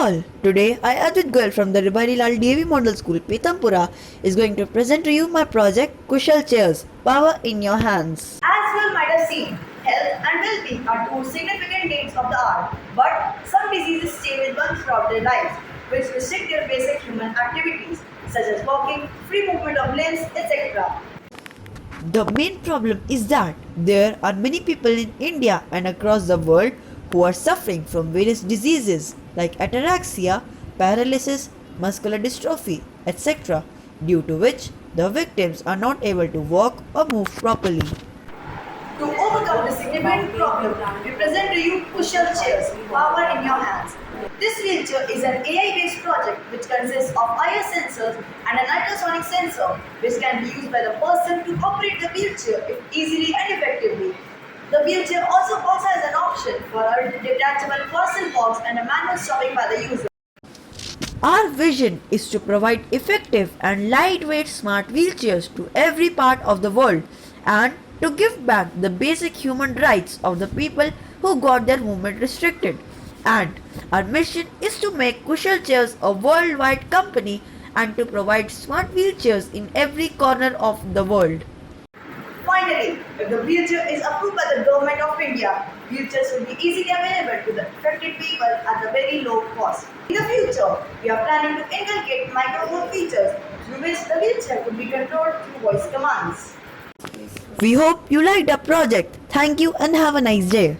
all. Today, I, Advit Goyal from the Ribarilal DAV Model School, Pitampura, is going to present to you my project Kushal Chairs, Power in Your Hands. As you might have seen, health and well-being are two significant needs of the hour, but some diseases stay with one throughout their lives, which restrict their basic human activities, such as walking, free movement of limbs, etc. The main problem is that there are many people in India and across the world who are suffering from various diseases like ataraxia, paralysis, muscular dystrophy, etc., due to which the victims are not able to walk or move properly. To overcome this significant problem, we present to you Kushal Chairs, Power in Your Hands. This wheelchair is an AI-based project which consists of IR sensors and an ultrasonic sensor which can be used by the person to operate the wheelchair easily and effectively. The wheelchair also has an option for a detachable parcel box and a manual stopping by the user. Our vision is to provide effective and lightweight smart wheelchairs to every part of the world and to give back the basic human rights of the people who got their movement restricted. And our mission is to make Kushal Chairs a worldwide company and to provide smart wheelchairs in every corner of the world. Finally, if the wheelchair is approved by the Government of India, wheelchairs will be easily available to the affected people at a very low cost. In the future, we are planning to inculcate microphone features through which the wheelchair could be controlled through voice commands. We hope you liked our project. Thank you and have a nice day.